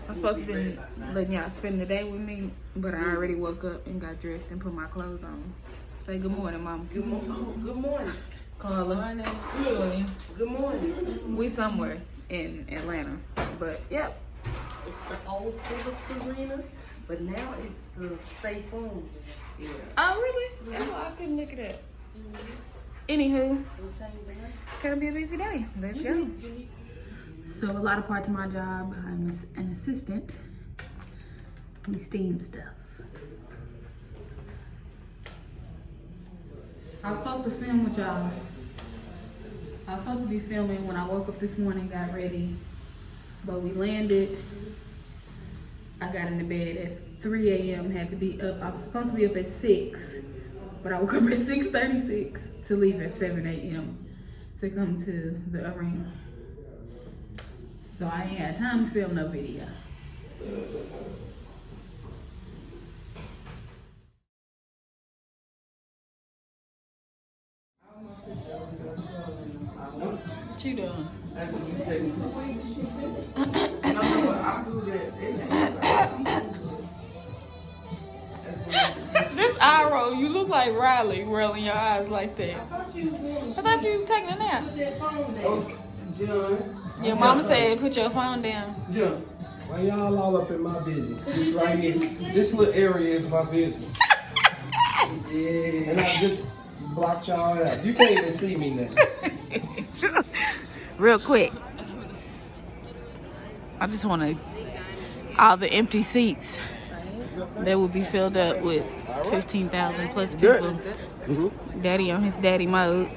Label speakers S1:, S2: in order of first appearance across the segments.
S1: I'm supposed to be letting y'all spend the day with me, but I already woke up and got dressed and put my clothes on. Say good morning, Mama.
S2: Good morning. Oh, good morning.
S1: Carla.
S2: Good morning.
S1: We somewhere in Atlanta, but yep.
S2: It's the old Phillips Arena, but now it's the State Farm. Yeah.
S1: Oh, really? Oh, I couldn't look it up. Anywho, it's gonna be a busy day. Let's go. So a lot of parts of my job, I'm an assistant. We steam stuff. I was supposed to film with y'all. I was supposed to be filming when I woke up this morning, got ready, but we landed. I got into bed at 3 a.m. Had to be up. I was supposed to be up at 6, but I woke up at 6:36 to leave at 7 a.m. to come to the arena. So I ain't had time to film no video. What you doing? This eye roll, you look like Riley rolling your eyes like that. I thought you were taking a nap. Your mama said put your phone down.
S3: John, why y'all all up in my business? This right here, this little area is my business. Yeah. And I just blocked y'all out. You can't even see me now.
S1: Real quick. I just want to, all the empty seats that will be filled up with 15,000 plus people. Daddy on his daddy mode.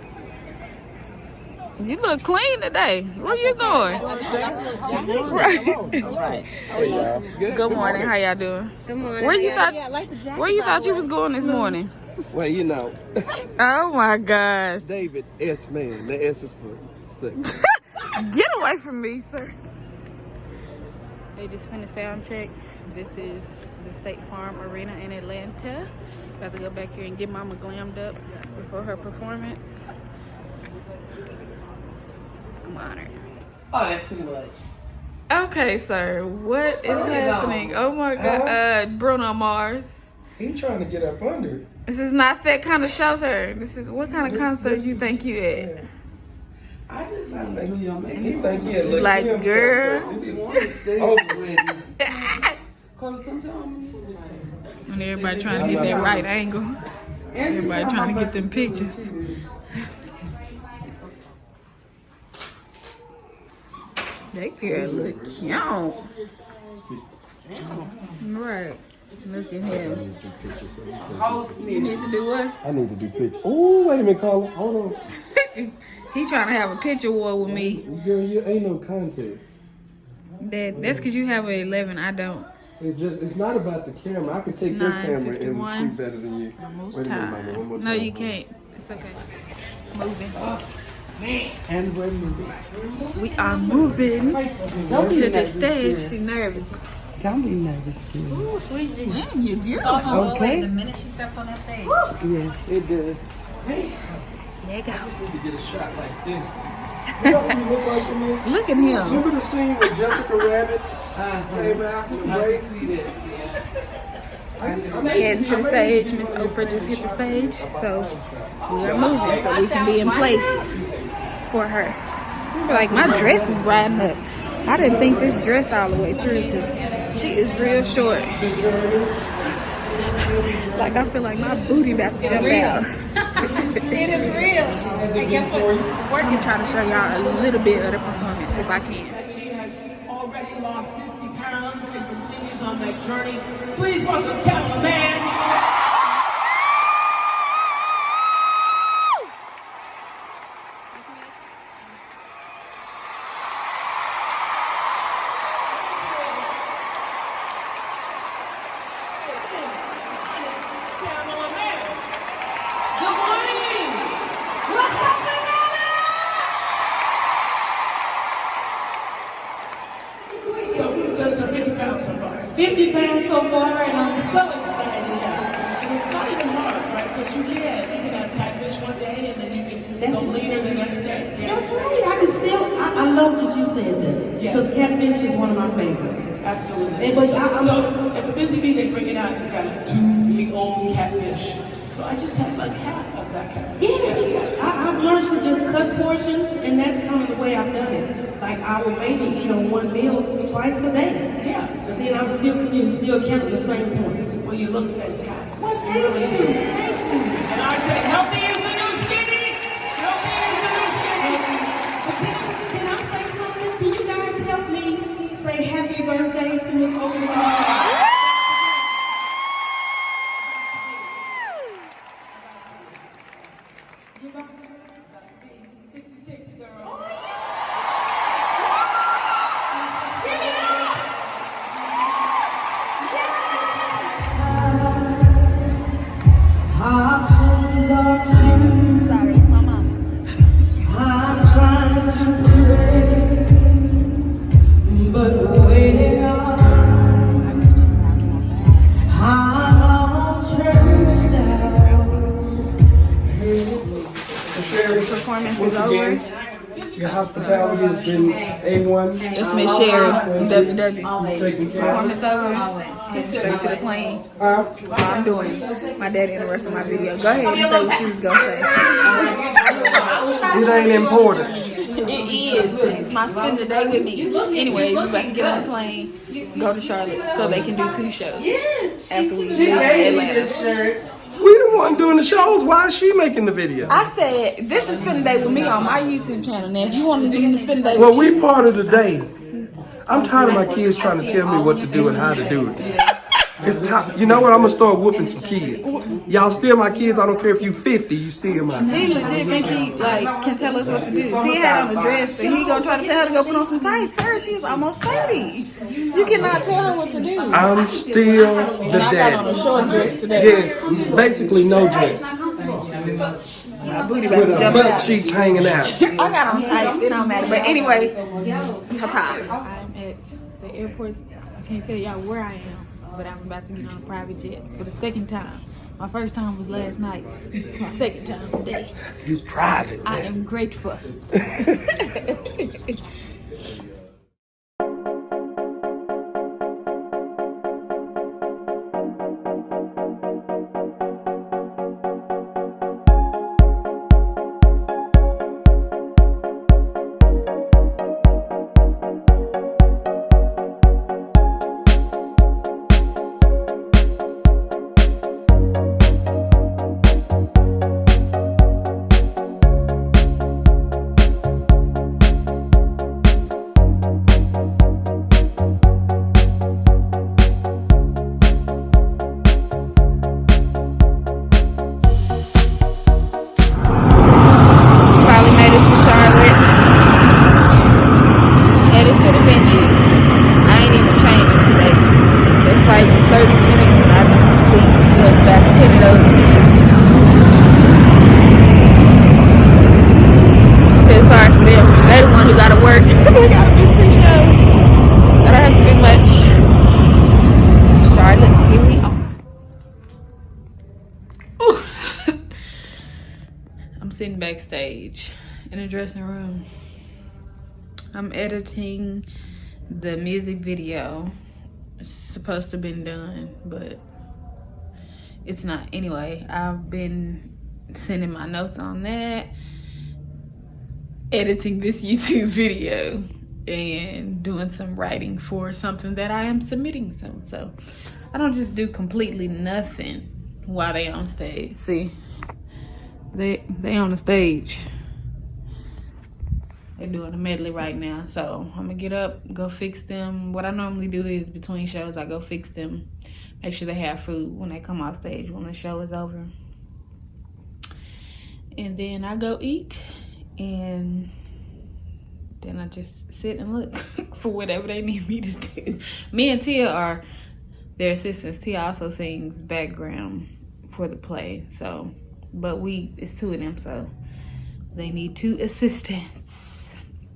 S1: You look clean today. Where you going? Right. Good morning. How y'all doing?
S4: Good morning.
S1: Where you thought you was going this morning?
S3: Well, you know.
S1: Oh my gosh.
S3: David S. Man. The S is for sex.
S1: Get away from me, sir. They just finished sound check. This is the State Farm Arena in Atlanta. About to go back here and get Mama glammed up before her performance. I'm honored.
S2: Oh, that's too much.
S1: Okay, sir. What is happening? Oh my God. Bruno Mars.
S3: He trying to get up under.
S1: This is not that kind of show, sir. This is what kind of concert you think you at?
S3: Yeah. I think he think he had
S1: like, girl.
S3: This is over with.
S1: And everybody trying to get that right angle. Everybody trying to get them pictures. That girl look cute. Right. Look at him. You need to do what?
S3: I need to do pictures. Oh, wait a minute, Carla. Hold on.
S1: He trying to have a picture war with me.
S3: Girl, you ain't no contest.
S1: That's because you have an 11. I don't.
S3: It's not about the camera. I can take your camera and shoot better than you.
S1: Wait a minute, Mama. One more time. No, you can't. It's okay. Moving.
S2: And we're moving.
S1: We are moving to the stage. She's nervous.
S2: Don't be nervous, kid.
S4: Ooh, sweet Jesus.
S1: Yeah, you're beautiful.
S2: Okay.
S4: The minute she steps on that stage.
S2: Yes, it does.
S1: There you go.
S3: I just need to get a shot like this. You know who you look like in this?
S1: Look at him.
S3: Remember the scene where Jessica Rabbit came out and was
S1: Heading to the stage. Miss Oprah just hit the stage. So we are moving so we can be in place for her. I feel like my dress is riding up. I didn't think this dress all the way through because she is real short. Like I feel like my booty about to jump out.
S4: It is real. And guess what?
S1: I'm trying to show y'all a little bit of the performance if I can.
S5: She has already lost 50 pounds and continues on that journey. Please welcome Chantal, man. Good morning. What's up, So 50 pounds so far. 50 pounds so far, and I'm so excited. And it's not even hard, right? Because you can have catfish one day, and then you can go leaner the next day. Yes.
S6: That's right. I loved what you said there.
S5: Yes.
S6: Because catfish is one of my favorites.
S5: Absolutely.
S4: It was-
S5: so at the Busy Bee, they bring it out. It's got like 2 big old catfish. So I just had like half of that catfish.
S4: Yes, I've learned to just cut portions, and that's kind of the way I've done it. Like I would maybe eat on one meal twice a day.
S5: Yeah.
S4: But then I'm still counting the same points.
S5: Well, you look fantastic.
S4: Well,
S5: You really do.
S4: thank you.
S5: And I say, healthy is the new skinny. Healthy is the new skinny.
S4: But can I say something? Can you guys help me say happy birthday to Miss Overall?
S5: You got to be 66, girl.
S4: Options are few.
S1: Sorry, it's my mom.
S4: I'm trying to pray, but where
S1: I was just walking off that.
S4: I'm all churched out.
S1: Performance
S3: Once
S1: is over.
S3: again, your hospitality has been A1.
S1: That's Miss Sherry, WW.
S3: Taking care of
S1: Performance over. Heading straight to the plane.
S3: Huh?
S1: I'm doing my daddy and the rest of my video. Go ahead and say what you was gonna say.
S3: It ain't important.
S1: It is. It's my spend the day with me. Anyway, we're about to get on the plane, go to Charlotte, so they can do 2 shows. After we leave Atlanta.
S3: We the one doing the shows. Why is she making the video?
S1: I said, this is spend the day with me on my YouTube channel. Now, if you want to do the spend the day
S3: Well,
S1: with
S3: we part of the day. I'm tired of my kids trying to tell me what to do and how to do it. It's time. You know what? I'm gonna start whooping some kids. Y'all still my kids. I don't care if you 50. You still my kids.
S1: he legit think he can tell us what to do. He had on a dress and he gonna try to tell her to go put on some tights. Sir, she's almost 30. You cannot tell her what to do.
S3: I'm still the
S1: And I got on a
S3: daddy.
S1: short dress today.
S3: Yes, basically no dress
S1: My booty about
S3: with
S1: to
S3: her
S1: jump
S3: butt
S1: out.
S3: cheeks hanging out.
S1: I got on tights. It don't matter. But anyway, ta-ta. I'm at the airport. I can't tell y'all where I am, but I'm about to get on a private jet for the second time. My first time was last night. It's my second time today.
S3: You private,
S1: I
S3: man.
S1: am grateful. Probably made it to Charlotte. Headed to the venue. I ain't even changed today. The flight was 30 minutes and I've been asleep for about 10 of those minutes. I feel sorry for them. They're the one who gotta work. They gotta do 2 shows. I don't have to do much. Charlotte, here we are. Ooh. I'm sitting backstage in the dressing room. I'm editing the music video. It's supposed to have been done, but it's not. Anyway, I've been sending my notes on that, editing this YouTube video, and doing some writing for something that I am submitting soon. So I don't just do completely nothing while they on stage. See, they on the stage. They're doing a medley right now. So I'm gonna get up, go fix them. What I normally do is between shows, I go fix them, make sure they have food when they come off stage when the show is over. And then I go eat, and then I just sit and look for whatever they need me to do. Me and Tia are their assistants. Tia also sings background for the play. So, but it's 2 of them, so they need 2 assistants.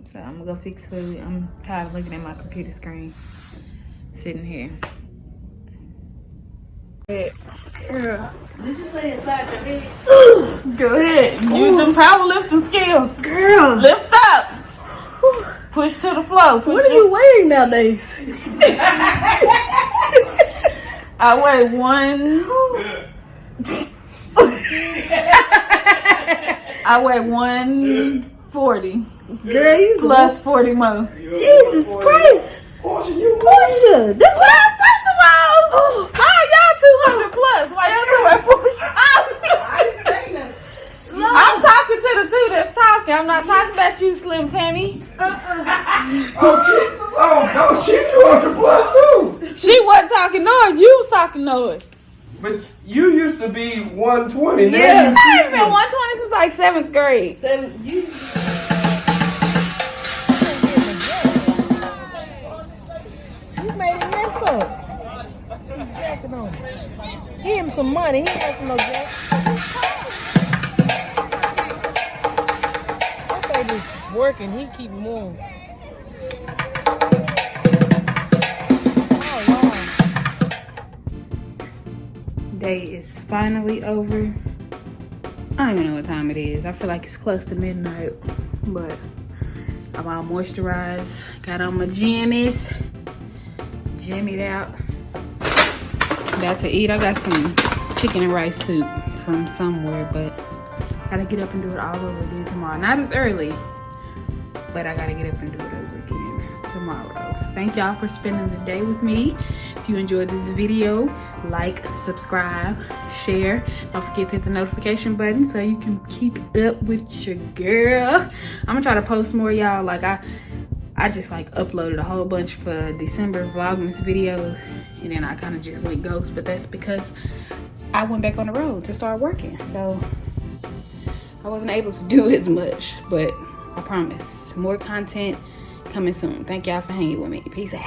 S1: So I'm gonna go fix food. I'm tired of looking at my computer screen, sitting here.
S4: Did you say inside your head?
S1: Go ahead. Use them powerlifting skills.
S4: Girl,
S1: Lift up. Push to the floor.
S4: what are you wearing nowadays?
S1: I weigh 140.
S6: Girl, you
S1: Plus 40 more.
S6: Jesus Christ.
S3: Portia, you
S6: Portia, that's what I
S1: First of all, how y'all 200 plus? Why y'all talking about Portia? I'm talking to the two that's talking. I'm not talking about you, Slim Tammy.
S3: Oh, she 200 plus too.
S1: She wasn't talking noise. You was talking noise.
S3: But you used to be 120. Now
S1: Yeah,
S3: you
S1: I ain't been 120 since like 7th grade.
S6: You made him mess up. He's jacking on him. Give him some money. He has no jack. That baby's working. He keep moving.
S1: Day is finally over. I don't even know what time it is. I feel like it's close to midnight, but I'm all moisturized. Got on my jammies, jammied out. About to eat. I got some chicken and rice soup from somewhere, but gotta get up and do it all over again tomorrow. Not as early, but I gotta get up and do it over again tomorrow. Thank y'all for spending the day with me. If you enjoyed this video, like, subscribe, share. Don't forget to hit the notification button so you can keep up with your girl. I'm gonna try to post more, y'all. Like I just like uploaded a whole bunch for December Vlogmas videos, and then I kind of just went ghost, but that's because I went back on the road to start working, so I wasn't able to do as much, but I promise more content coming soon. Thank y'all for hanging with me. Peace out.